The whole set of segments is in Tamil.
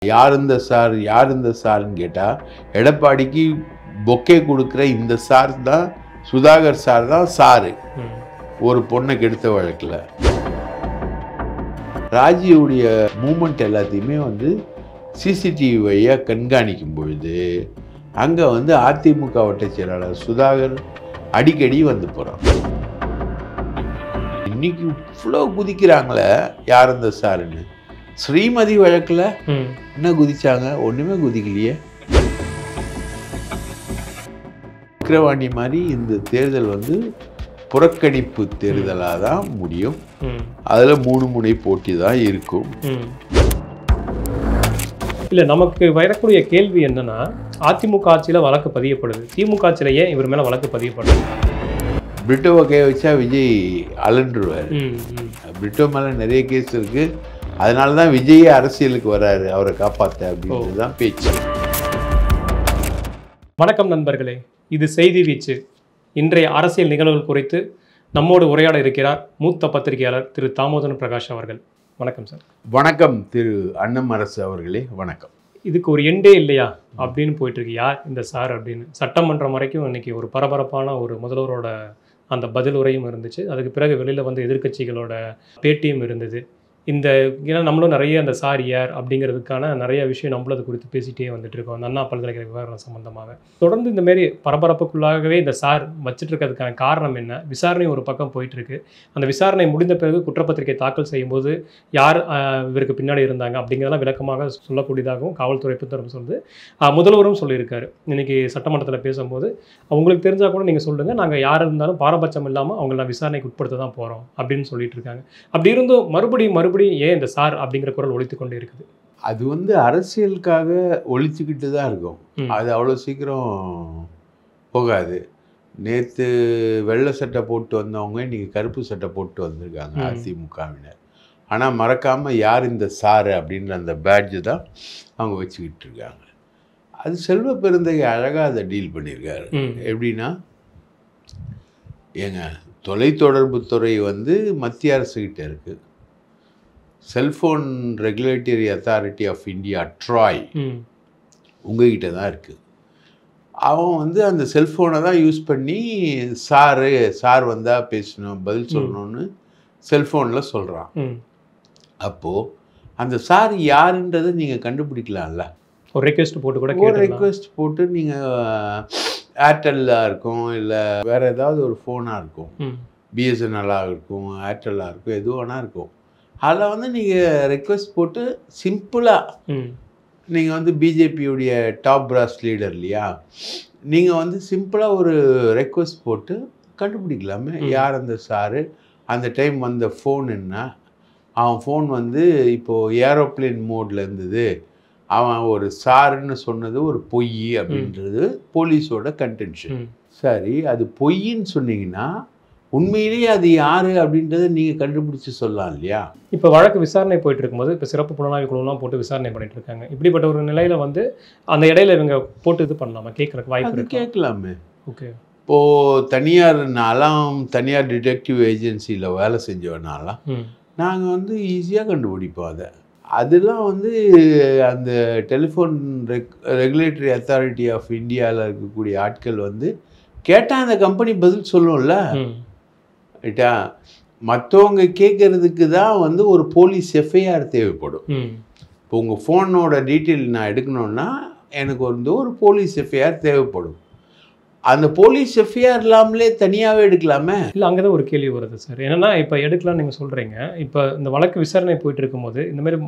யார் இந்த சார் யார் இந்த சார்ன்னு கேட்டால் எடப்பாடிக்கு பொக்கே கொடுக்குற இந்த சார் தான் சுதாகர் சார் தான் சாரு ஒரு பொண்ணை கெடுத்த வழக்கில். ராஜியுடைய மூமெண்ட் எல்லாத்தையுமே சிசிடிவி வழியாக கண்காணிக்கும் பொழுது அங்கே அதிமுக வட்ட செயலாளர் சுதாகர் அடிக்கடி போகிறான். இன்னைக்கு இவ்வளோ குதிக்கிறாங்களே யார் இந்த சாருன்னு. ஸ்ரீமதி வழக்கில் என்ன குதிச்சாங்க? ஒன்றுமே குதிக்கலையே. விக்கிரவாணி மாதிரி இந்த தேர்தல் புறக்கணிப்பு தேர்தலாக தான் முடியும். அதில் 3 முனை போட்டி தான் இருக்கும். இல்லை, நமக்கு வரக்கூடிய கேள்வி என்னன்னா, அதிமுக ஆட்சியில் வழக்கு பதியப்படுது, திமுக ஆட்சியில் ஏன் இவர் மேலே வழக்கு பதியப்படுது? பிரிட்டோ வகையை வச்சா விஜய் அலண்டுருவார். பிரிட்டோ மேலே நிறைய கேஸ் இருக்கு. அதனால தான் விஜய் அரசியலுக்கு வராரு, அவரை காப்பாற்ற அப்படின்றது தான் பேச்சு. வணக்கம் நண்பர்களே, இது செய்தி வீச்சு. இன்றைய அரசியல் நிகழ்வுகள் குறித்து நம்மோடு உரையாட இருக்கிறார் மூத்த பத்திரிகையாளர் திரு தாமோதரன் பிரகாஷ் அவர்கள். வணக்கம் சார். வணக்கம் திரு அன்னமரசு அவர்களே, வணக்கம். இதுக்கு ஒரு எண்டே இல்லையா அப்படின்னு போயிட்டு இருக்கு, யார் இந்த சார் அப்படின்னு. சட்டமன்றம் வரைக்கும் இன்னைக்கு ஒரு பரபரப்பான ஒரு முதல்வரோட அந்த பதில் உரையும் இருந்துச்சு. அதுக்கு பிறகு வெளியில் எதிர்க்கட்சிகளோட பேட்டியும் இருந்தது. ஏன்னா நம்மளும் நிறைய அந்த சார் யார் அப்படிங்கிறதுக்கான நிறைய விஷயம் நம்மளும் அது குறித்து பேசிகிட்டே இருக்கோம். அந்த அண்ணா பல்கலைக்கழக விவகாரம் சம்பந்தமாக தொடர்ந்து இந்த மாதிரி பரபரப்புக்குள்ளாகவே இந்த சார் வச்சுட்டு இருக்கிறதுக்கான காரணம் என்ன? விசாரணை ஒரு பக்கம் போயிட்டுருக்கு. அந்த விசாரணை முடிந்த பிறகு குற்றப்பத்திரிகை தாக்கல் செய்யும்போது யார் இவருக்கு பின்னாடி இருந்தாங்க அப்படிங்கிறதெல்லாம் விளக்கமாக சொல்லக்கூடியதாகவும் காவல்துறை புத்தகம் முதல்வரும் சொல்லியிருக்காரு. இன்னைக்கு சட்டமன்றத்தில் பேசும்போது அவங்களுக்கு தெரிஞ்சால் கூட நீங்கள் சொல்லுங்கள், நாங்கள் யார் இருந்தாலும் பாரபட்சம் இல்லாமல் அவங்கள விசாரணைக்கு உட்படுத்த தான் போகிறோம் அப்படின்னு சொல்லிட்டு இருக்காங்க. அப்படி இருந்தும் மறுபடியும் ஏன் இந்த சார் அப்படிங்கிற குரல் ஒலித்து கொண்டே இருக்குது? அது அரசியலுக்காக ஒழிச்சுக்கிட்டு தான் இருக்கும். அது அவ்வளோ சீக்கிரம் போகாது. நேற்று வெள்ளை சட்டை போட்டு வந்தவங்க இன்னைக்கு கருப்பு சட்டை போட்டு வந்திருக்காங்க அதிமுகவினர். ஆனால் மறக்காமல் யார் இந்த சார் அப்படின்ற அந்த பேட்ஜு தான் அவங்க வச்சுக்கிட்டு இருக்காங்க. அது செல்வ பெருந்தகை அழகாக அதை டீல் பண்ணியிருக்காரு. எப்படின்னா, ஏங்க தொலைத்தொடர்பு துறை மத்திய அரசுக்கிட்ட இருக்குது. Cellphone regulatory authority of India TRAI உங்ககிட்ட தான் இருக்குது. அவன் அந்த செல்ஃபோனை தான் யூஸ் பண்ணி சார் வந்தால் பேசணும், பதில் சொல்லணும்னு செல்ஃபோனில் சொல்கிறான். அப்போது அந்த சார் யாருன்றதை நீங்கள் கண்டுபிடிக்கலாம்ல. ஒரு ரெக்வெஸ்ட் போட்டு கூட ஒரு ரெக்வெஸ்ட் போட்டு நீங்கள் ஏர்டெல்லாக இருக்கும், இல்லை வேறு ஏதாவது ஒரு ஃபோனாக இருக்கும், பிஎஸ்என்எல்லாக இருக்கும், ஏர்டெல்லாக இருக்கும், எது வேணா இருக்கும். அதில் நீங்கள் ரெக்வெஸ்ட் போட்டு சிம்பிளாக நீங்கள் பிஜேபியுடைய டாப் பிராஸ் லீடர் இல்லையா, நீங்கள் சிம்பிளாக ஒரு ரெக்வெஸ்ட் போட்டு கண்டுபிடிக்கலாமே யார் அந்த சாரு, அந்த டைம் வந்த ஃபோன் என்ன, அவன் ஃபோன் இப்போது ஏரோப்ளேன் மோடில் இருந்தது, அவன் ஒரு சாருன்னு சொன்னது ஒரு பொய் அப்படின்றது போலீஸோட கன்டென்ஷன். சரி, அது பொய்ன்னு சொன்னீங்கன்னா உண்மையிலேயே அது யாரு அப்படின்றத நீங்கள் கண்டுபிடிச்சி சொல்லலாம் இல்லையா? இப்போ வழக்கு விசாரணை போயிட்டு இருக்கும்போது இப்போ சிறப்பு புலனாய்வு குழுலாம் போட்டு விசாரணை பண்ணிட்டு இருக்காங்க. இப்படிப்பட்ட ஒரு நிலையில் அந்த இடையில இவங்க போட்டு இது பண்ணலாமா? கேட்குறக்கு வாய்ப்பு இருக்கு? கேட்கலாமே. ஓகே. இப்போது நான்லாம் தனியார் டிடெக்டிவ் ஏஜென்சியில் வேலை செஞ்சவனாலாம் நாங்கள் ஈஸியாக கண்டுபிடிப்போம். அதெல்லாம் அந்த டெலிஃபோன் ரெகுலேட்டரி அத்தாரிட்டி ஆஃப் இந்தியாவில் இருக்கக்கூடிய ஆட்கள் கேட்டால் அந்த கம்பெனி பதில் சொல்லும்ல. ரைட்டா? மற்றவங்க கேட்கறதுக்கு தான் ஒரு போலீஸ் எஃப்ஐஆர் தேவைப்படும். இப்போ உங்கள் ஃபோனோட டீட்டெயில் நான் எடுக்கணுன்னா எனக்கு ஒரு போலீஸ் எஃப்ஐஆர் தேவைப்படும். அந்த போலீஸ் எஃப்ஐஆர் இல்லாமலே தனியாகவே எடுக்கலாமே? இல்லை, அங்கே தான் ஒரு கேள்வி வருது சார். என்னென்னா, இப்போ எடுக்கலாம்னு நீங்கள் சொல்கிறீங்க. இப்போ இந்த வழக்கு விசாரணை போயிட்டு இருக்கும்போது இந்தமாதிரி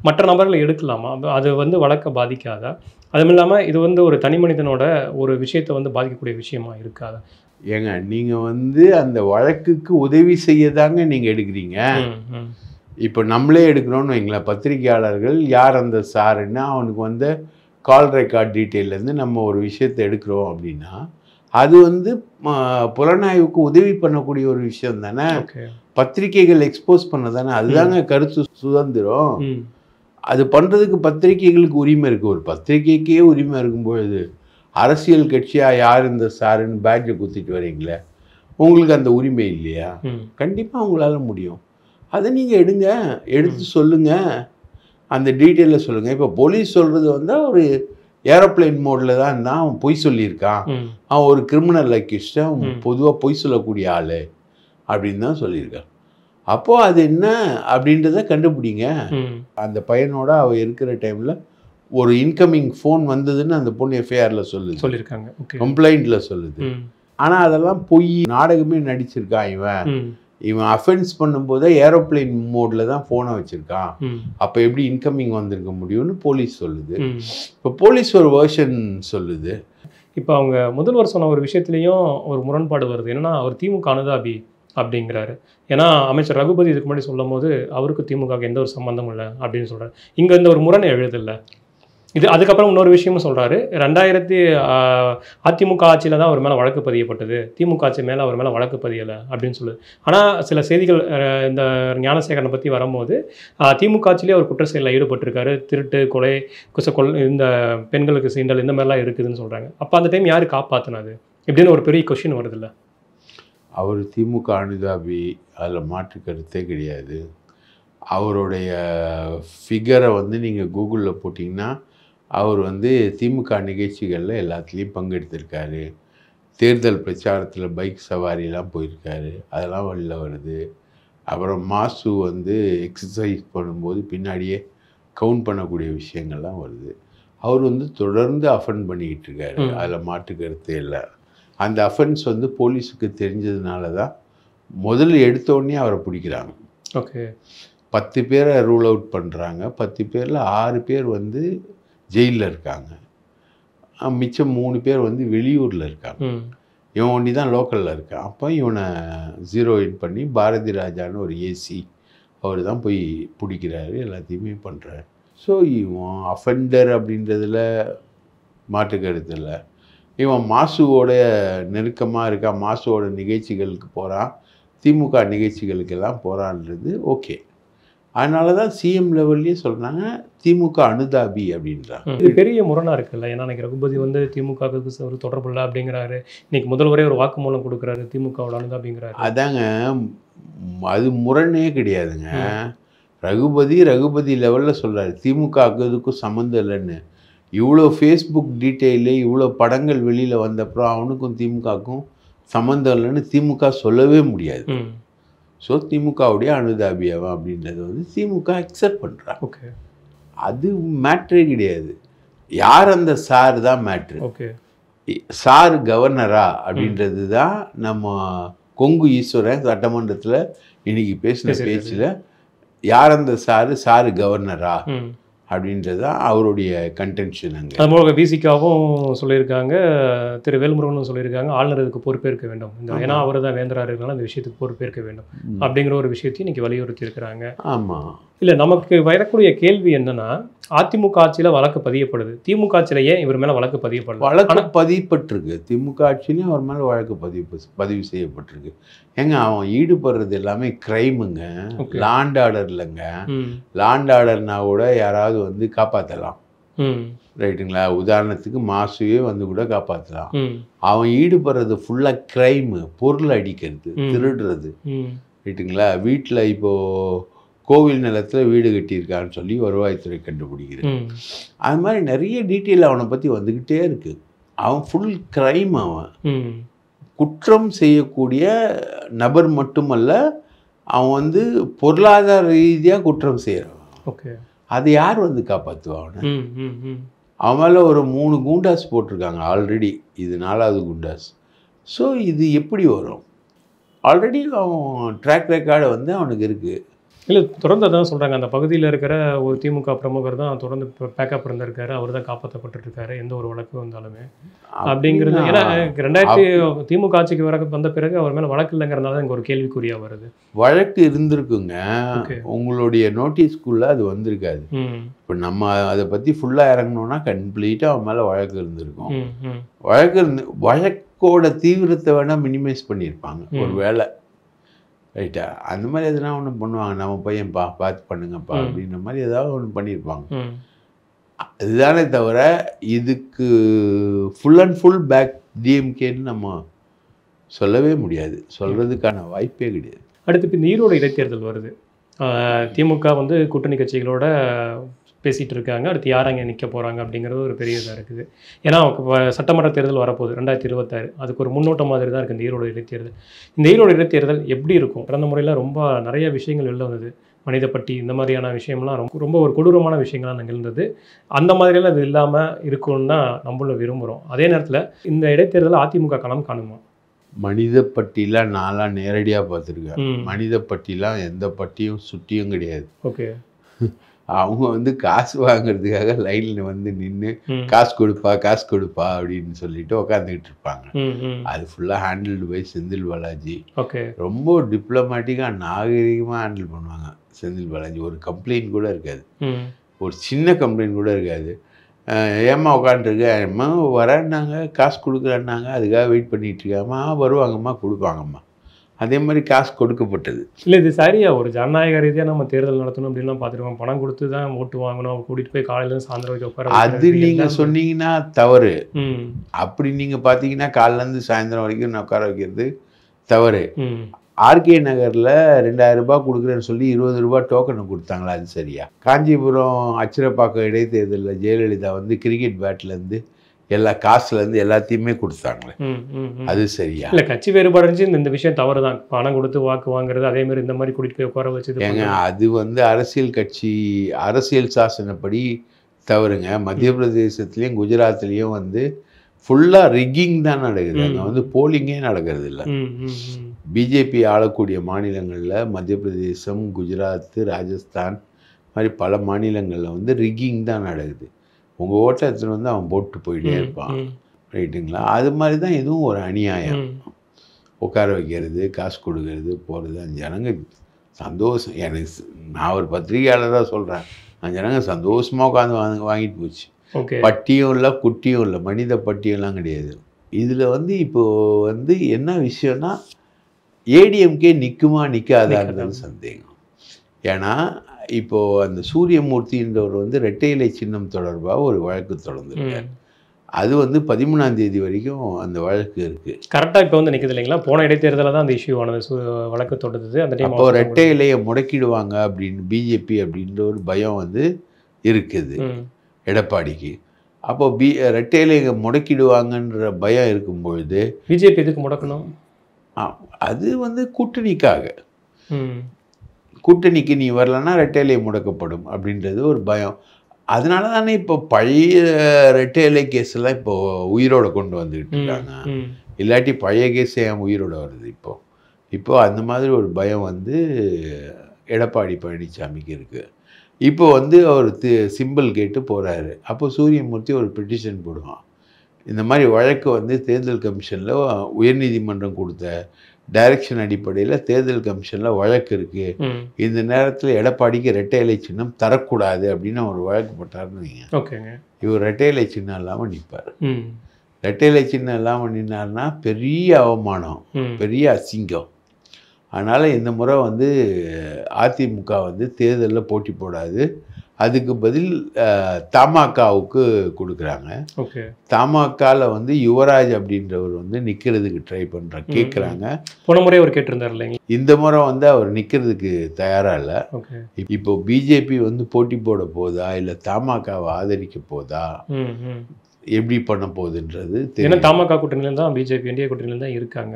மற்ற நபர்களை எடுக்கலாமா? அது வழக்கை பாதிக்காதா? அதுவும் இல்லாமல் இது ஒரு தனி மனிதனோட ஒரு விஷயத்தை பாதிக்கக்கூடிய விஷயமா இருக்காதா? ஏங்க, நீங்கள் அந்த வழக்குக்கு உதவி செய்யதாங்க நீங்கள் எடுக்கிறீங்க. இப்போ நம்மளே எடுக்கிறோன்னு வைங்களேன், பத்திரிகையாளர்கள் யார் அந்த சாருன்னா அவனுக்கு கால் ரெக்கார்ட் டீட்டெயிலேருந்து நம்ம ஒரு விஷயத்தை எடுக்கிறோம் அப்படின்னா அது புலனாய்வுக்கு உதவி பண்ணக்கூடிய ஒரு விஷயம் தானே. பத்திரிகைகள் எக்ஸ்போஸ் பண்ண தானே, அதுதாங்க கருத்து சுதந்திரம். அது பண்ணுறதுக்கு பத்திரிகைகளுக்கு உரிமை இருக்குது. ஒரு பத்திரிகைக்கே உரிமை இருக்கும்பொழுது அரசியல் கட்சியாக யார் இந்த சாருன்னு பேட்ஜை குத்திட்டு வரீங்களே, உங்களுக்கு அந்த உரிமை இல்லையா? கண்டிப்பாக உங்களால் முடியும். அதை நீங்கள் எடுத்து சொல்லுங்கள். அந்த டீட்டெயிலில் சொல்லுங்கள். இப்போ போலீஸ் சொல்கிறது வந்து ஒரு ஏரோப்ளைன் மோடில் தான் இருந்தால் அவன் பொய் சொல்லியிருக்கான், அவன் ஒரு கிரிமினல் அக்யூஸ்டு, அவன் பொதுவாக பொய் சொல்லக்கூடிய ஆள் அப்படின்னு தான் சொல்லியிருக்கான். அப்போது அது என்ன அப்படின்றத கண்டுபிடிங்க. அந்த பையனோட அவள் இருக்கிற டைமில் ஒரு இன்கமிங் ஃபோன் வந்ததுன்னு அந்த பொண்ணு எஃப்ஐஆரில் சொல்லியிருக்காங்க, கம்ப்ளைண்ட்டில் சொல்லுது. ஆனால் அதெல்லாம் பொய், நாடகமே நடிச்சிருக்கான் இவன் அஃபென்ஸ் பண்ணும்போதே ஏரோப்ளைன் மோடில் தான் ஃபோனை வச்சுருக்கான், அப்போ எப்படி இன்கமிங் வந்திருக்க முடியும்னு போலீஸ் சொல்லுது. இப்போ போலீஸ் ஒரு வேர்ஷன் சொல்லுது. இப்போ அவங்க முதல்வர் சொன்ன ஒரு விஷயத்துலேயும் ஒரு முரண்பாடு வருது. என்னன்னா, அவர் திமுக அனுதாபி அப்படிங்கிறாரு. ஏன்னா அமைச்சர் ரகுபதி இதுக்கு முன்னாடி சொல்லும் போது அவருக்கு திமுகவுக்கு எந்த ஒரு சம்மந்தமும் இல்லை அப்படின்னு சொல்கிறார். இங்கே இந்த ஒரு முரணை எழுதில்லை. இது அதுக்கப்புறம் இன்னொரு விஷயமும் சொல்கிறாரு. 2000 அதிமுக ஆட்சியில் தான் அவர் மேலே வழக்கு பதியப்பட்டது, திமுக ஆட்சி மேலே அவர் மேலே வழக்கு பதியலை அப்படின்னு சொல்லுது. ஆனால் சில செய்திகள் இந்த ஞானசேகரனை பற்றி வரும்போது திமுக ஆட்சியிலே அவர் குற்ற செயலில் ஈடுபட்டிருக்காரு, திருட்டு, கொலை, இந்த பெண்களுக்கு சீண்டல், இந்த மாதிரிலாம் இருக்குதுன்னு சொல்கிறாங்க. அப்போ அந்த டைம் யார் காப்பாற்றினது இப்படின்னு ஒரு பெரிய கொஸ்டின் வருதில்ல. அவர் திமுக அனுதாபி, அதில் மாற்று கருத்தே கிடையாது. அவருடைய ஃபிகரை வந்து நீங்கள் கூகுளில் போட்டிங்கன்னா அவர் வந்து திமுக நிகழ்ச்சிகளில் எல்லாத்துலேயும் பங்கெடுத்திருக்காரு, தேர்தல் பிரச்சாரத்தில் பைக் சவாரிலாம் போயிருக்காரு, அதெல்லாம் வெளில வருது. அப்புறம் மாசு வந்து எக்ஸசைஸ் பண்ணும்போது பின்னாடியே கவுண்ட் பண்ணக்கூடிய விஷயங்கள்லாம் வருது. அவர் வந்து தொடர்ந்து அஃபெண்ட் பண்ணிக்கிட்டு இருக்காரு, அதில் மாற்று கருத்தே இல்லை. அந்த அஃபென்ஸ் வந்து போலீஸுக்கு தெரிஞ்சதுனால தான் முதல்ல எடுத்தோடனே அவரை பிடிக்கிறாங்க. ஓகே, 10 பேரை ரூல் அவுட் பண்ணுறாங்க. 10 பேரில் 6 பேர் வந்து ஜெயிலில் இருக்காங்க, மிச்சம் 3 பேர் வந்து வெளியூரில் இருக்காங்க. இவன் ஒண்டி தான் லோக்கலில் இருக்கான். அப்போ இவனை ஜீரோ இன் பண்ணி பாரதி ராஜான்னு ஒரு ஏசி அவர் தான் போய் பிடிக்கிறாரு, எல்லாத்தையுமே பண்ணுறாரு. ஸோ இவன் அஃபெண்டர் அப்படின்றதுல மாற்று கருத்து இல்லை. இவன் மாசுவோட நெருக்கமாக இருக்கான், மாசுவோட நிகழ்ச்சிகளுக்கு போகிறான், திமுக நிகழ்ச்சிகளுக்கெல்லாம் போகிறான்றது ஓகே. அதனால தான் சிஎம் லெவல்லையே சொல்கிறாங்க திமுக அனுதாபி அப்படின்றாங்க. இது பெரிய முரணாக இருக்குல்ல. ஏன்னா எனக்கு ரகுபதி வந்து திமுகவுக்கு ஒரு தொடர்பு இல்லை அப்படிங்கிறாரு, இன்னைக்கு முதல்வரே ஒரு வாக்குமூலம் கொடுக்குறாரு திமுகவோட அனுதாபிங்கிறாரு. அதாங்க, அது முரணே கிடையாதுங்க. ரகுபதி லெவலில் சொல்கிறாரு திமுகவுக்கு இதுக்கும் சம்மந்தம் இல்லைன்னு. இவ்வளோ ஃபேஸ்புக் டீட்டெயிலு, இவ்வளோ படங்கள் வெளியில் வந்தப்புறம் அவனுக்கும் திமுகவுக்கும் சம்மந்தம் இல்லைன்னு திமுக சொல்லவே முடியாது. ஸோ திமுகவுடைய அனுதாபியாவன் அப்படின்றத வந்து திமுக அக்செப்ட் பண்ணுறான். ஓகே, அது மேட்ரே கிடையாது. யார் அந்த சார் தான் மேட்ரு. ஓகே, சார் கவர்னரா அப்படின்றது தான் நம்ம கொங்கு ஈஸ்வரன் சட்டமன்றத்தில் இன்னைக்கு பேசின பேச்சில் யார் அந்த சாரு கவர்னரா அப்படின்றது அவருடைய கன்டென்ஷன். அங்கே அதுபோக பிசிகாவும் சொல்லியிருக்காங்க, திரு வேல்முருகனும் சொல்லியிருக்காங்க, ஆளுநர் இதுக்கு பொறுப்பேற்க வேண்டும், ஏன்னா அவர் தான் வேந்தராக இருக்கிறனால இந்த விஷயத்துக்கு பொறுப்பேற்க வேண்டும் அப்படிங்கிற ஒரு விஷயத்தையும் இன்னைக்கு வலியுறுத்தி இருக்கிறாங்க. ஆமாம், இல்லை நமக்கு வரக்கூடிய கேள்வி என்னன்னா, அதிமுக ஆட்சியில் வழக்கு பதியப்படுது, திமுக ஆட்சியில் ஏன் இவர் மேலே வழக்கு பதியப்படல? வழக்கு பதியப்பட்டிருக்கு, திமுக ஆட்சியிலையும் அவர் மேலே வழக்கு பதிவு செய்யப்பட்டிருக்கு. ஏங்க அவன் ஈடுபடுறது எல்லாமே கிரைமுங்க, லாண்ட் ஆர்டர் இல்லைங்க. லாண்ட் ஆர்டர்னா கூட யாராவது வந்து காப்பாற்றலாம், ரைட்டுங்களா? உதாரணத்துக்கு மாசுவே வந்து கூட காப்பாற்றலாம். அவன் ஈடுபடுறது ஃபுல்லாக கிரைமு, பொருள் அடிக்கிறது, திருடுறது, ரைட்டுங்களா? வீட்டில் இப்போது கோவில் நிலத்தில் வீடு கட்டியிருக்கான்னு சொல்லி வருவாய்த்துறை கண்டுபிடிக்கிறது. அது மாதிரி நிறைய டீட்டெயில் அவனை பற்றி வந்துக்கிட்டே இருக்குது. அவன் ஃபுல் கிரைம், அவன் குற்றம் செய்யக்கூடிய நபர் மட்டுமல்ல, அவன் வந்து பொருளாதார ரீதியாக குற்றம் செய்கிறான். ஓகே, அது யார் வந்து காப்பாற்றுவான்? அவன் மேலே ஒரு 3 குண்டாஸ் போட்டிருக்காங்க ஆல்ரெடி, இது 4வது குண்டாஸ். ஸோ இது எப்படி வரும்? ஆல்ரெடி அவன் ட்ராக் ரெக்கார்டு வந்து அவனுக்கு இருக்குது. இல்லை, தொடர்ந்து அதான் சொல்கிறாங்க, அந்த பகுதியில் இருக்கிற ஒரு திமுக பிரமுகர் தான் தொடர்ந்து பேக்கப் இருந்திருக்காரு, அவர் தான் காப்பாற்றப்பட்டுருக்காரு எந்த ஒரு வழக்கு வந்தாலுமே அப்படிங்கிறது. ஏன்னா 2000 திமுக ஆட்சிக்கு வந்த பிறகு அவர் மேலே வழக்கு இல்லைங்கிறதுனால இங்கே ஒரு கேள்விக்குறியாக வருது. வழக்கு இருந்திருக்குங்க, உங்களுடைய நோட்டீஸ்க்குள்ளே அது வந்திருக்காது. இப்போ நம்ம அதை பற்றி ஃபுல்லாக இறங்கணுன்னா கம்ப்ளீட்டாக அவன் மேலே வழக்கு இருந்திருக்கும். வழக்கோட தீவிரத்தை வேணால் மினிமைஸ் பண்ணியிருப்பாங்க ஒரு வேளை, ரைட்டா? அந்த மாதிரி எதுனா ஒன்று பண்ணுவாங்க, நம்ம பையன்ப்பா பார்த்து பண்ணுங்கப்பா அப்படின்ற மாதிரி ஏதாவது ஒன்று பண்ணியிருப்பாங்க. இதுதானே தவிர இதுக்கு ஃபுல் அண்ட் ஃபுல் பேக் டிஎம்கேன்னு நம்ம சொல்லவே முடியாது, சொல்கிறதுக்கான வாய்ப்பே கிடையாது. அடுத்து இப்போ இந்த ஈரோடு இடைத்தேர்தல் வருது. திமுக வந்து கூட்டணி கட்சிகளோட பேசிகிட்டு இருக்காங்க. அடுத்து யார் அங்கே நிற்க போகிறாங்க அப்படிங்கிறது ஒரு பெரிய இதாக இருக்குது. ஏன்னா சட்டமன்ற தேர்தல் வரப்போகுது 2026. அதுக்கு ஒரு முன்னோட்டம் மாதிரி தான் இருக்குது இந்த ஈரோடு இடைத்தேர்தல். இந்த ஈரோடு இடைத்தேர்தல் எப்படி இருக்கும்? கடந்த முறையில் ரொம்ப நிறைய விஷயங்கள் வெளில வந்தது. மனிதப்பட்டி இந்த மாதிரியான விஷயம்லாம் ரொம்ப ஒரு கொடூரமான விஷயங்கள்லாம் நிகழ்ந்தது. அந்த மாதிரியெல்லாம் இது இல்லாமல் இருக்கும்னு தான் நம்மளும் விரும்புகிறோம். அதே நேரத்தில் இந்த இடைத்தேர்தலை அதிமுக களம் காணுமா? மனிதப்பட்டிலாம் நான்லாம் நேரடியாக பார்த்துருக்கேன். மனிதப்பட்டிலாம் எந்த பட்டியும் சுட்டியும் கிடையாது. ஓகே. அவங்க வந்து காசு வாங்குறதுக்காக லைனில் வந்து நின்று காசு கொடுப்பா அப்படின்னு சொல்லிட்டு உட்காந்துக்கிட்டு இருப்பாங்க. அது ஃபுல்லாக handled by Senthil Balaji. Okay. ரொம்ப டிப்ளமேட்டிக்காக நாகரிகமாக ஹேண்டில் பண்ணுவாங்க செந்தில் பாலாஜி. ஒரு கம்ப்ளைண்ட் கூட இருக்காது, ஒரு சின்ன கம்ப்ளைண்ட் கூட இருக்காது. ஏம்மா உட்காந்துருக்க, அம்மா வரேன்னாங்க, காசு கொடுக்குறேன்னாங்க, அதுக்காக வெயிட் பண்ணிகிட்டு இருக்காம்மா, வருவாங்கம்மா, கொடுப்பாங்கம்மா. அதே மாதிரி காசு கொடுக்கப்பட்டது. இல்லை, இது சரியா ஒரு ஜனநாயக ரீதியாக நம்ம தேர்தல் நடத்தணும் அப்படின்லாம் பார்த்துருக்கோம். பணம் கொடுத்து தான் ஓட்டு வாங்கணும், அவங்க கூட்டிகிட்டு போய் காலையிலேருந்து சாயந்தரம் வரைக்கும் உட்கார. அது நீங்கள் சொன்னீங்கன்னா தவறு. அப்படி நீங்கள் பார்த்தீங்கன்னா காலையிலேருந்து சாயந்தரம் வரைக்கும் நான் உட்கார வைக்கிறது தவறு. ஆர்கே நகரில் 2000 ரூபாய் கொடுக்குறேன்னு சொல்லி 20 ரூபாய் டோக்கனை கொடுத்தாங்களா? அது சரியா? காஞ்சிபுரம் அச்சிரப்பாக்கம் இடைத்தேர்தலில் ஜெயலலிதா வந்து கிரிக்கெட் பேட்லேருந்து எல்லா காசுலேருந்து எல்லாத்தையுமே கொடுத்தாங்களே, அது சரியா? இல்லை, கட்சி வேறுபாடு இருந்துச்சு. இந்த விஷயம் தவறு தான். பணம் கொடுத்து வாக்கு வாங்குறது, அதே மாதிரி இந்த மாதிரி கூட்டிகிட்டு போய் உட்கார வச்சு ஏங்க, அது வந்து அரசியல் கட்சி அரசியல் சாசனப்படி தவறுங்க. மத்திய பிரதேசத்துலேயும் குஜராத்லேயும் வந்து ஃபுல்லாக ரிக்கிங் தான் நடக்குது. அங்கே வந்து போலிங்கே நடக்கிறது இல்லை. பிஜேபி ஆளக்கூடிய மாநிலங்களில் மத்திய பிரதேசம், குஜராத், ராஜஸ்தான் மாதிரி பல மாநிலங்களில் வந்து ரிக்கிங் தான் நடக்குது. உங்கள் ஓட்டை எடுத்துகிட்டு வந்து அவன் போட்டு போயிட்டே இருப்பான், ரைட்டுங்களா? அது மாதிரி தான் இதுவும் ஒரு அநியாயம். உட்கார வைக்கிறது, காசு கொடுக்கறது, போகிறது. அந்த ஜனங்க சந்தோஷம். எனக்கு நான் ஒரு பத்திரிகையாளராக சொல்கிறேன், அந்த ஜனங்க சந்தோஷமாக உட்காந்து வாங்கிட்டு போச்சு. பட்டியும் இல்லை, குட்டியும் இல்லை, மனித பட்டியெல்லாம் கிடையாது. இதில் வந்து இப்போது வந்து என்ன விஷயம்னா, ஏடிஎம்கே நிற்குமா நிற்காதான்றது சந்தேகம். ஏன்னா இப்போது அந்த சூரியமூர்த்தின்றவர் வந்து இரட்டை இலை சின்னம் தொடர்பாக ஒரு வழக்கு தொடர்ந்துருக்கார். அது வந்து 13ஆம் தேதி வரைக்கும் அந்த வழக்கு இருக்குது. கரெக்டாக இப்போ வந்து நிற்குது இல்லைங்களா? போன இடைத்தேர்தலில் தான் அந்த இஷ்யூ ஆனது, வழக்கு தொடர்ந்தது. அந்த டைம் அப்போ இரட்டை இலையை முடக்கிடுவாங்க அப்படின்னு பிஜேபி அப்படின்ற ஒரு பயம் வந்து இருக்குது எடப்பாடிக்கு. அப்போ இரட்டை இலையை முடக்கிடுவாங்கன்ற பயம் இருக்கும்பொழுது பிஜேபி எதுக்கு முடக்கணும்? அது வந்து கூட்டணிக்காக. கூட்டணிக்கு நீ வரலன்னா இரட்டை இலை முடக்கப்படும் அப்படின்றது ஒரு பயம். அதனால தானே இப்போ பழைய இரட்டை இலை கேஸ்லாம் இப்போ உயிரோட கொண்டு வந்துக்கிட்டு இருக்காங்க. இல்லாட்டி பழைய கேஸ் ஏன் உயிரோட வருது? இப்போ அந்த மாதிரி ஒரு பயம் வந்து எடப்பாடி பழனிசாமிக்கு இருக்குது. இப்போ வந்து அவர் சிம்பிள் கேட்டு போகிறாரு. அப்போ சூரியமூர்த்தி ஒரு பெட்டிஷன் போடுவான். இந்த மாதிரி வழக்கு வந்து தேர்தல் கமிஷனில் உயர்நீதிமன்றம் கொடுத்த டைரக்ஷன் அடிப்படையில் தேர்தல் கமிஷனில் வழக்கு இருக்குது, இந்த நேரத்தில் எடப்பாடிக்கு இரட்டை இலை சின்னம் தரக்கூடாது அப்படின்னு ஒரு வழக்கு போட்டார்னு வைங்க. ஓகேங்க. இவர் இரட்டை இலை சின்னம் இல்லாமல் நிற்பார். இரட்டை இலை சின்னம் இல்லாமல் நின்னார்னா பெரிய அவமானம், பெரிய அசிங்கம். அதனால் இந்த முறை வந்து அதிமுக வந்து தேர்தலில் போட்டி போடாது. அதுக்கு பதில் தமாகாவுக்கு கொடுக்குறாங்க. தமாகாவில் வந்து யுவராஜ் அப்படின்றவர் வந்து நிற்கிறதுக்கு ட்ரை கேட்குறாங்க. போன முறை அவர் கேட்டிருந்தார் இல்லைங்க? இந்த முறை வந்து அவர் நிற்கிறதுக்கு தயாராக இல்லை. இப்போ பிஜேபி வந்து போட்டி போட போதா இல்லை தமாகாவை ஆதரிக்க போதா, எப்படி பண்ண போகுதுன்றது தெரியும். தமாகா கூட்டணியில் தான் பிஜேபி இந்தியா கூட்டணியில் தான் இருக்காங்க.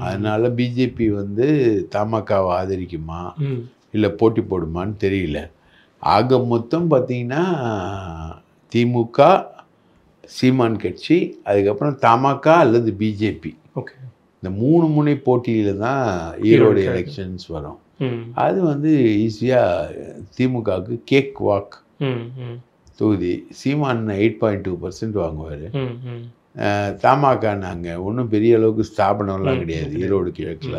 அதனால பிஜேபி வந்து தமாகாவை ஆதரிக்குமா இல்லை போட்டி போடுமான்னு தெரியல. ஆக மொத்தம் பார்த்தீங்கன்னா திமுக, சீமான் கட்சி, அதுக்கப்புறம் தமாகா அல்லது பிஜேபி, இந்த 3 முனை போட்டியில் தான் ஈரோடு எலெக்ஷன்ஸ் வரும். அது வந்து ஈஸியாக திமுகவுக்கு கேக் வாக் தொகுதி. சீமான் 8.2% வாங்குவார். தமாகா நாங்கள் ஒன்றும் பெரிய அளவுக்கு ஸ்தாபனம்லாம் கிடையாது ஈரோடு கிழக்கில்.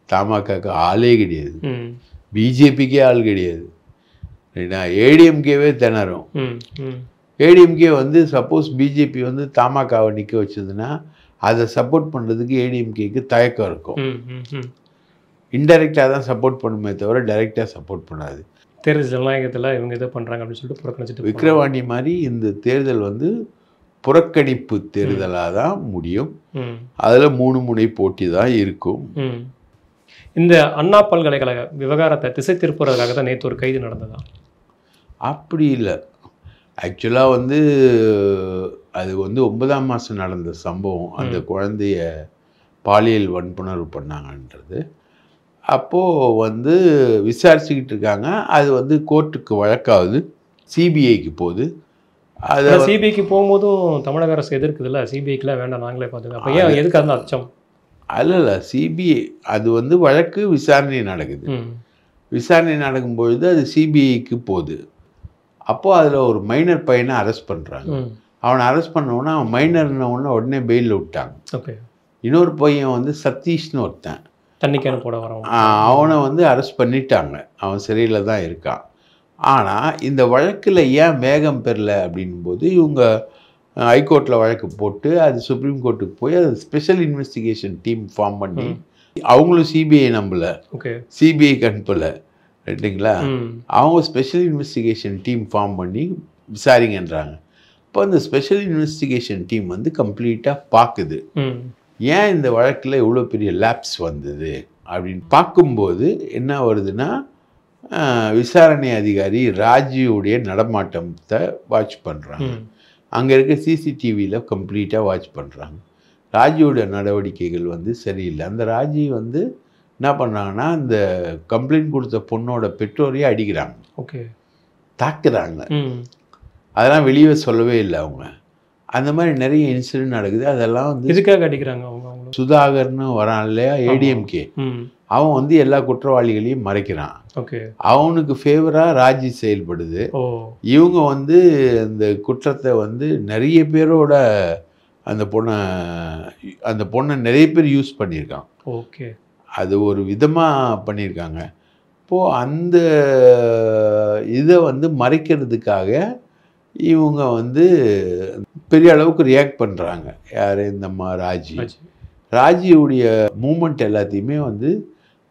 தமாகாவுக்கு ஆளே கிடையாது, பிஜேபிக்கே ஆள் கிடையாது. ஏடிஎம்கேவே திணறும். ஏடிஎம்கே வந்து சப்போஸ் பிஜேபி வந்து தமாகாவை நிற்க வச்சதுன்னா அதை சப்போர்ட் பண்ணுறதுக்கு ஏடிஎம்கேக்கு தயக்கம் இருக்கும். இன்டைரக்டாக தான் சப்போர்ட் பண்ணுமே தவிர டைரெக்டாக சப்போர்ட் பண்ணாது. தேர்தல் ஜனநாயகத்தில் இவங்க இதை பண்ணுறாங்க அப்படின்னு சொல்லிட்டு புறக்கணிச்சிட்டு விக்கிரவாண்டி மாதிரி இந்த தேர்தல் வந்து புறக்கணிப்பு தேர்தலாக தான் முடியும். அதில் 3 முனை போட்டி தான் இருக்கும். இந்த அண்ணா பல்கலைக்கழக விவகாரத்தை திசை திருப்புறதுக்காக தான் நேற்று ஒரு கைது நடந்ததா? அப்படி இல்லை. ஆக்சுவலாக வந்து அது வந்து 9ஆம் மாதம் நடந்த சம்பவம். அந்த குழந்தைய பாலியல் வன்புணர்வு பண்ணாங்கன்றது. அப்போது வந்து விசாரிச்சுக்கிட்டு இருக்காங்க. அது வந்து கோர்ட்டுக்கு வழக்காகுது, சிபிஐக்கு போகுது. அது சிபிஐக்கு போகும்போதும் தமிழக அரசு எதிர்க்குதுல்ல, சிபிஐக்குலாம் வேண்டாம் நாங்களே பார்த்துக்கலாம். அப்போ ஏன் எதுக்கு அந்த அச்சம்? அல்ல சிபிஐ அது வந்து வழக்கு விசாரணை நடக்குது. விசாரணை நடக்கும்பொழுது அது சிபிஐக்கு போகுது. அப்போது அதில் ஒரு மைனர் பையனை அரெஸ்ட் பண்ணுறாங்க. அவனை அரெஸ்ட் பண்ணோன்னா அவன் மைனர்ன உடனே பெயிலில் விட்டாங்க. ஓகே. இன்னொரு பையன் வந்து சதீஷ்னு ஒருத்தன், தண்ணிக்கான போட வரவன், அவனை வந்து அரெஸ்ட் பண்ணிட்டாங்க. அவன் சிறையில் தான் இருக்கான். ஆனால் இந்த வழக்கில் ஏன் வேகம் பெறல அப்படின்போது இவங்க ஹைகோர்ட்டில் வழக்கு போட்டு அது சுப்ரீம் கோர்ட்டுக்கு போய் அது ஸ்பெஷல் இன்வெஸ்டிகேஷன் டீம் ஃபார்ம் பண்ணி அவங்களும் சிபிஐ நம்பலை, சிபிஐக்கு அனுப்பலை, ரைட்டுங்களா? அவங்க ஸ்பெஷல் இன்வெஸ்டிகேஷன் டீம் ஃபார்ம் பண்ணி விசாரிங்கன்றாங்க. இப்போ அந்த ஸ்பெஷல் இன்வெஸ்டிகேஷன் டீம் வந்து கம்ப்ளீட்டாக பார்க்குது ஏன் இந்த வழக்கில் இவ்வளோ பெரிய லேப்ஸ் வந்தது அப்படின்னு பார்க்கும்போது என்ன வருதுன்னா, விசாரணை அதிகாரி ராஜியுடைய நடமாட்டத்தை வாட்ச் பண்ணுறாங்க. அங்கே இருக்க சிசிடிவியில் கம்ப்ளீட்டாக வாட்ச் பண்ணுறாங்க. ராஜியோட நடவடிக்கைகள் வந்து சரியில்லை. அந்த ராஜி வந்து என்ன பண்ணுறாங்கன்னா, அந்த கம்ப்ளைண்ட் கொடுத்த பொண்ணோட பெற்றோரையே அடிக்கிறாங்க, ஓகே, தாக்குறாங்க. அதெல்லாம் வெளியே சொல்லவே இல்லை அவங்க. அந்த மாதிரி நிறைய இன்சிடென்ட் நடக்குது. அதெல்லாம் வந்து எதுக்காக அடிக்கிறாங்க அவங்க? சுதாகர்னு வரான் இல்லையா, ஏடிஎம்கே, அவன் வந்து எல்லா குற்றவாளிகளையும் மறைக்கிறான். ஓகே. அவனுக்கு ஃபேவராக ராஜி செயல்படுது. இவங்க வந்து அந்த குற்றத்தை வந்து நிறைய பேரோட அந்த பொண்ணை நிறைய பேர் யூஸ் பண்ணியிருக்கான். ஓகே. அது ஒரு விதமாக பண்ணியிருக்காங்க. இப்போது அந்த இதை வந்து மறைக்கிறதுக்காக இவங்க வந்து பெரிய அளவுக்கு ரியாக்ட் பண்ணுறாங்க. யார்? இந்த ராஜியுடைய மூமெண்ட் எல்லாத்தையுமே வந்து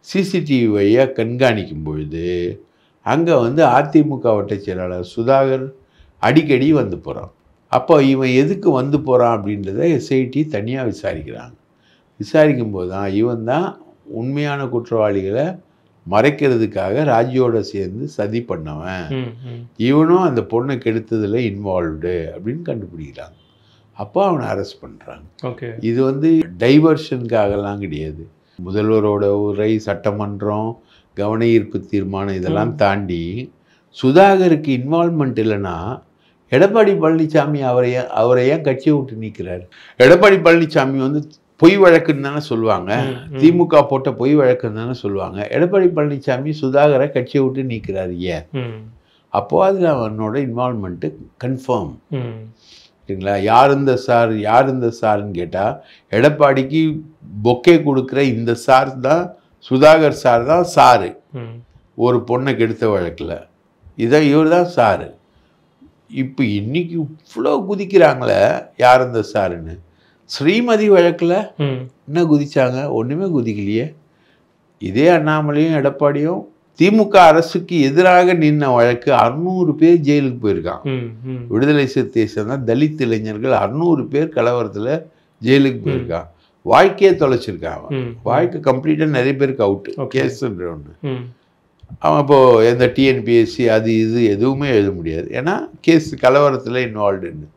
சிசிடிவி வழியாக கண்காணிக்கும் பொழுது அங்கே வந்து அதிமுக வட்ட செயலாளர் சுதாகர் அடிக்கடி வந்து போகிறான். அப்போ இவன் எதுக்கு வந்து போகிறான் அப்படின்றத எஸ்ஐடி தனியாக விசாரிக்கிறாங்க. விசாரிக்கும்போது தான் இவன் தான் உண்மையான குற்றவாளிகளை மறைக்கிறதுக்காக ராஜியோட சேர்ந்து சதி பண்ணவன், இவனும் அந்த பொண்ணை கெடுத்ததில் இன்வால்வ்டு அப்படின்னு கண்டுபிடிக்கிறாங்க. அப்போ அவனை அரெஸ்ட் பண்ணுறாங்க. ஓகே. இது வந்து டைவர்ஷனுக்காகலாம் கிடையாது. முதல்வரோட உரை, சட்டமன்றம், கவன ஈர்ப்பு தீர்மானம் இதெல்லாம் தாண்டி சுதாகருக்கு இன்வால்வ்மெண்ட் இல்லைன்னா எடப்பாடி பழனிசாமி அவரை ஏன் கட்சியை விட்டு நீக்கிறார்? எடப்பாடி பழனிசாமி வந்து பொய் வழக்குன்னு தானே சொல்லுவாங்க, திமுக போட்ட பொய் வழக்குன்னு தானே சொல்லுவாங்க. எடப்பாடி பழனிசாமி சுதாகரை கட்சியை விட்டு நீக்கிறார் ஏன்? அப்போது அதில் அவனோட இன்வால்வ்மெண்ட்டு கன்ஃபார்ம். சரிங்களா? யார் இந்த சார்ன்னு கேட்டால் எடப்பாடிக்கு பொக்கே கொடுக்குற இந்த சார் தான், சுதாகர் சார் தான் சாரு. ஒரு பொண்ணை கெடுத்த வழக்கில் இவர் தான் சாரு. இப்போ இன்னைக்கு இவ்வளோ குதிக்கிறாங்களே யார் இந்த சாருன்னு. ஸ்ரீமதி வழக்கில் என்ன குதிச்சாங்க? ஒன்றுமே குதிக்கலையே. இதே அண்ணாமலையும் எடப்பாடியும் திமுக அரசுக்கு எதிராக நின்ன வழக்கு 600 பேர் ஜெயிலுக்கு போயிருக்கான். விடுதலை சிறுத்தை சேர்ந்த தலித் இளைஞர்கள் 600 பேர் கலவரத்தில் ஜெயிலுக்கு போயிருக்கான். வாழ்க்கையே தொலைச்சிருக்கான். வாழ்க்கை கம்ப்ளீட்டாக நிறைய பேருக்கு அவுட்டு கேஸுன்ற ஒன்று. அவன் இப்போது எந்த டிஎன்பிஎஸ்சி அது இது எதுவுமே எழுத முடியாது, ஏன்னா கேஸ் கலவரத்தில் இன்வால்வ்டுன்னு.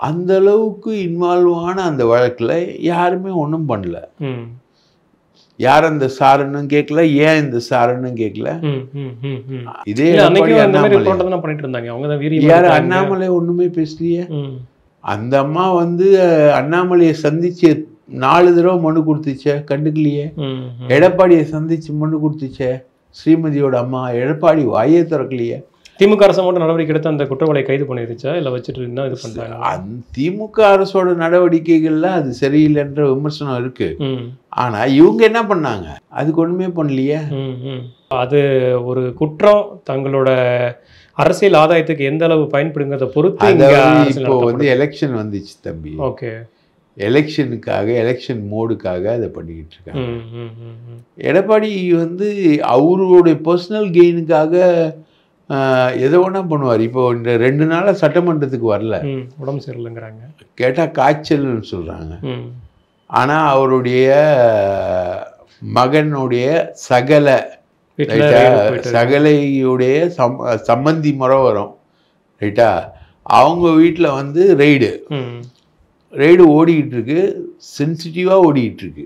அந்த அளவுக்கு இன்வால்வான அந்த வழக்கில் யாருமே ஒன்றும் பண்ணல. யார் அந்த சாருன்னு கேட்கல, ஏன் இந்த சாருன்னு கேட்கல. இதே யார் அண்ணாமலை ஒன்றுமே பேசலையே. அந்த அம்மா வந்து அண்ணாமலையை சந்திச்சு 4 தடவை மனு கொடுத்துச்சே, கண்டுக்கலையே. எடப்பாடியை சந்திச்சு மனு கொடுத்துச்சே ஸ்ரீமதியோட அம்மா, எடப்பாடி வாயே திறக்கலையே. திமுக அரசு மட்டும் நடவடிக்கை எடுத்து அந்த குற்றவாளியை கைது பண்ணிருச்சா, இல்லை வச்சுட்டு இருந்தா இது பண்ணுறாங்க? திமுக அரசோட நடவடிக்கைகள்ல அது சரியில்லைன்ற விமர்சனம் இருக்கு. ஆனா இவங்க என்ன பண்ணாங்க? அதுக்கு ஒண்ணுமே பண்ணலையே. அது ஒரு குற்றம் தங்களோட அரசியல் ஆதாயத்துக்கு எந்த அளவு பயன்படுங்கிறத பொறுத்து. இப்போ வந்து எலெக்ஷன் வந்துச்சு தம்பி. ஓகே. எலெக்ஷனுக்காக, எலெக்ஷன் மோடுக்காக அதை பண்ணிக்கிட்டு இருக்காங்க. எடப்பாடி வந்து அவருடைய பர்சனல் கெயினுக்காக எதை ஒன்றா பண்ணுவார். இப்போ இந்த 2 நாளாக சட்டமன்றத்துக்கு வரல, உடம்பு சரியில்லைங்கிறாங்க. கேட்டால் காய்ச்சல்னு சொல்கிறாங்க. ஆனால் அவருடைய மகனுடைய சகல வீட்டுல ரைட்டா? raid போயிட்டு இருக்கு. சகலையுடைய சம்மந்தி முறை வரும், ரைட்டா? அவங்க வீட்டில் வந்து ரெய்டு ம். ஓடிக்கிட்டு இருக்கு, சென்சிட்டிவாக ஓடிக்கிட்டு இருக்கு.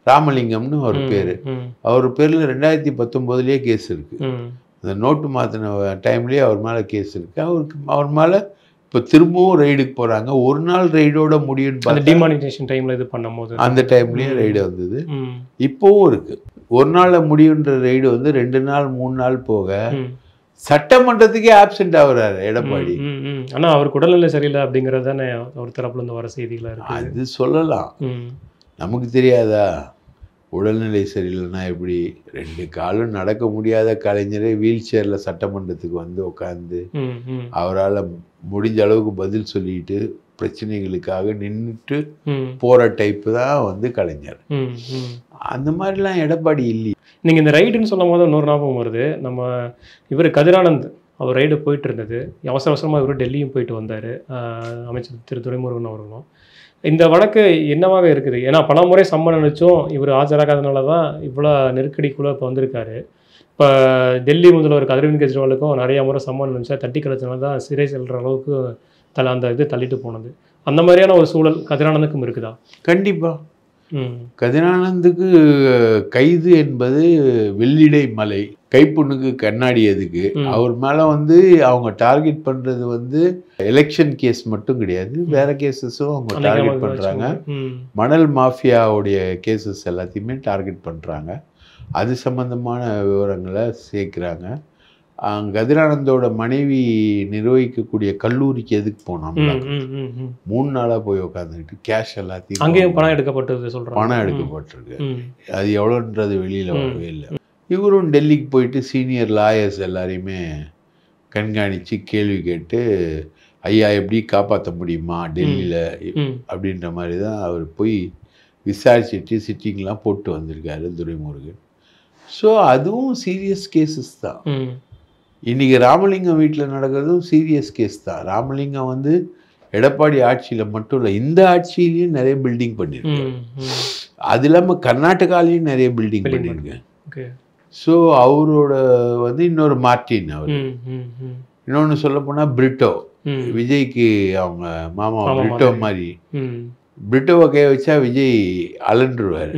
ராமலிங்கம்னு ஒரு பேர். ம். அவர் பேரில் 2019 கேஸ் இருக்கு. ம். இந்த நோட்டு மாற்றின டைம்லேயே அவர் மேலே கேஸ் இருக்கு. அவர் மேலே இப்போ திரும்பவும் ரெய்டுக்கு போகிறாங்க. ஒரு நாள் ரெய்டோட முடியும்னு அந்த பார்த்தா டிமானிட்டேஷன் டைம்ல இது பண்ணும்போது அந்த டைம்லேயே ரெய்டு வந்தது. ம். இப்போவும் இருக்கு. ஒரு நாளில் முடியுன்ற ரெய்டு வந்து 2 நாள் 3 நாள் போக ம். சட்டமன்றத்துக்கே ஆப்சென்ட் ஆகுறாரு எடப்பாடி. ஆனா அவருக்கு உடல்நிலை சரியில்லை அப்படிங்கிறது தானே ஒரு தரப்புல இருந்து வர செய்திகளா இருக்கு. அது சொல்லலாம், ம். நமக்கு தெரியாதா? உடல்நிலை சரியில்லைன்னா எப்படி? 2 காலும் நடக்க முடியாத கலைஞரே வீல் சேரில் சட்டமன்றத்துக்கு வந்து உட்காந்து ம். ம். அவரால் முடிஞ்ச அளவுக்கு பதில் சொல்லிட்டு பிரச்சனைகளுக்காக நின்றுட்டு ம். போகிற டைப்பு தான் வந்து கலைஞர். ம். ம். அந்த மாதிரிலாம் எடப்பாடி இல்லையே. நீங்கள் இந்த ரைடுன்னு சொல்லும் போது இன்னொரு ஞாபகம் வருது. நம்ம இவர் கதிரானந்த் அவர் ரைடு போயிட்டு இருந்தது. அவசர அவசரமாக இவர் டெல்லியும் போயிட்டு வந்தார், அமைச்சர் திரு துரைமுருகன் அவர்களும். இந்த வழக்கு என்னவாக இருக்குது? ஏன்னா பல முறை சம்மன் அளிச்சும் இவர் ஆஜராகாதனால தான் இவ்வளோ நெருக்கடிக்குள்ளே இப்போ வந்திருக்காரு. இப்போ டெல்லி முதல்வர் அரவிந்த் கெஜ்ரிவாலுக்கும் நிறைய முறை சம்மன் அளிச்சா தட்டி கழிச்சனால தான் சிறை செல்கிற அளவுக்கு அந்த இது தள்ளிட்டு போனது. அந்த மாதிரியான ஒரு சூழல் கதிரானந்துக்கும் இருக்குதா? கண்டிப்பாக. ம். கதிரானந்துக்கு கைது என்பது வெள்ளிடை மலை, கைப்புண்ணுக்கு கண்ணாடி எதுக்கு? அவர் மேலே வந்து அவங்க டார்கெட் பண்ணுறது வந்து எலெக்ஷன் கேஸ் மட்டும் கிடையாது, வேற கேசஸும் அவங்க டார்கெட் பண்ணுறாங்க. மணல் மாஃபியாவுடைய கேசஸ் எல்லாத்தையுமே டார்கெட் பண்ணுறாங்க. அது சம்பந்தமான விவரங்களை சேர்க்குறாங்க. கதிரானந்தோட மனைவி நிர்வகிக்கக்கூடிய கல்லூரிக்கு எதுக்கு போனோம்? 3 நாளாக போய் உட்காந்துக்கிட்டு கேஷ் எல்லாத்தையும் அங்கேயும் பணம் எடுக்கப்பட்டது சொல்கிறாங்க. பணம் எடுக்கப்பட்டிருக்கு. அது எவ்வளோன்றது வெளியில் வரவே இல்லை. இவரும் டெல்லிக்கு போயிட்டு சீனியர் லாயர்ஸ் எல்லாரையுமே கண்காணித்து கேள்வி கேட்டு ஐயா எப்படி காப்பாற்ற முடியுமா டெல்லியில் அப்படின்ற மாதிரி தான் அவர் போய் விசாரிச்சுட்டு சிட்டிங்லாம் போட்டு வந்திருக்காரு துரைமுருகன். ஸோ அதுவும் சீரியஸ் கேசஸ் தான். இன்றைக்கி ராமலிங்கம் வீட்டில் நடக்கிறதும் சீரியஸ் கேஸ் தான். ராமலிங்கம் வந்து எடப்பாடி ஆட்சியில் மட்டும் இல்லை, இந்த ஆட்சியிலையும் நிறைய பில்டிங் பண்ணியிருக்கேன். அது இல்லாமல் கர்நாடகாலையும் நிறைய பில்டிங் பண்ணியிருக்கேன். ஸோ அவரோட வந்து இன்னொரு மார்டின், அவர் இன்னொன்று சொல்ல போனால் பிரிட்டோ, விஜய்க்கு அவங்க மாமா பிரிட்டோ மாதிரி. பிரிட்டோவை கை வச்சா விஜய் அலண்டுருவார்.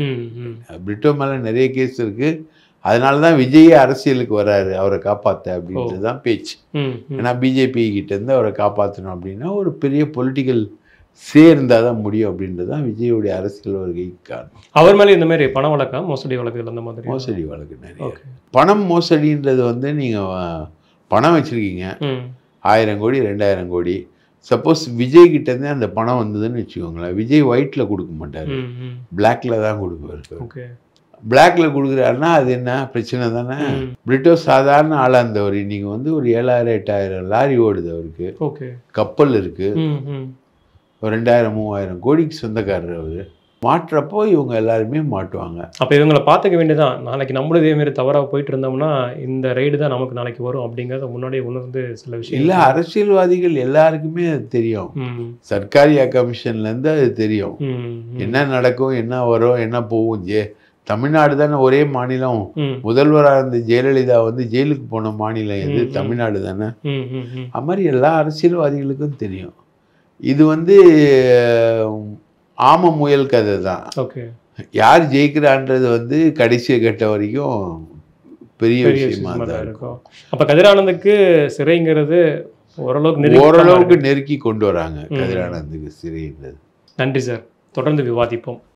பிரிட்டோ மேலே நிறைய கேஸ் இருக்குது. அதனால தான் விஜய் அரசியலுக்கு வராரு, அவரை காப்பாற்ற அப்படின்றது தான் பேச்சு. ஏன்னா பிஜேபி கிட்டேருந்து அவரை காப்பாற்றணும் அப்படின்னா ஒரு பெரிய பொலிட்டிக்கல் சேர்ந்தால் தான் முடியும் அப்படின்றது தான் விஜயோடைய அரசியல் வருகைக்கு காரணம். அவர் மேலே இந்த மாதிரி பண வழக்கா, மோசடி வழக்குகள் அந்த மாதிரி? மோசடி வழக்கு நிறைய. பணம் மோசடின்றது வந்து நீங்கள் பணம் வச்சுருக்கீங்க, 1000 கோடி 2000 கோடி. சப்போஸ் விஜய் கிட்டேருந்தே அந்த பணம் வந்ததுன்னு வச்சுக்கோங்களேன், விஜய் ஒயிட்டில் கொடுக்க மாட்டார், பிளாக்ல தான் கொடுப்பார். பிளாக்ல கொடுக்குறாருன்னா அது என்ன பிரச்சனை தானே? பிரிட்டோ சாதாரண ஆளாக இருந்தவர் இன்னைக்கு வந்து ஒரு 7000 8000 லாரி ஓடுது அவருக்கு, கப்பல் இருக்கு, ஒரு 2000 3000 கோடிக்கு சொந்தக்காரர் அவர். மாற்றப்போ இவங்க எல்லாருமே மாட்டுவாங்க. அப்போ இவங்களை பார்த்துக்க வேண்டியதான். நாளைக்கு நம்மளும் இதேமாரி தவறாக போயிட்டு இருந்தோம்னா இந்த ரைடு தான் நமக்கு நாளைக்கு வரும் அப்படிங்கிறத முன்னாடியே உணர்ந்து சில விஷயம். இல்லை, அரசியல்வாதிகள் எல்லாருக்குமே அது தெரியும். சர்க்காரியா கமிஷன்லேருந்து அது தெரியும் என்ன நடக்கும், என்ன வரும், என்ன போகும். தமிழ்நாடு தானே ஒரே மாநிலம். முதல்வராக இருந்த ஜெயலலிதா வந்து ஜெயிலுக்கு போன மாநிலம் எது? தமிழ்நாடு தானே. அது மாதிரி எல்லா அரசியல்வாதிகளுக்கும் தெரியும். இது வந்து ஆம முயல் கதை தான். யார் ஜெயிக்கிறான்றது வந்து கடைசி கட்ட வரைக்கும் பெரிய விஷயமா தான் இருக்கும். அப்போ கதிரானந்துக்கு சிறைங்கிறது ஓரளவுக்கு நெருக்கி கொண்டு வராங்க கதிரானந்துக்கு சிறைன்றது. நன்றி சார், தொடர்ந்து விவாதிப்போம்.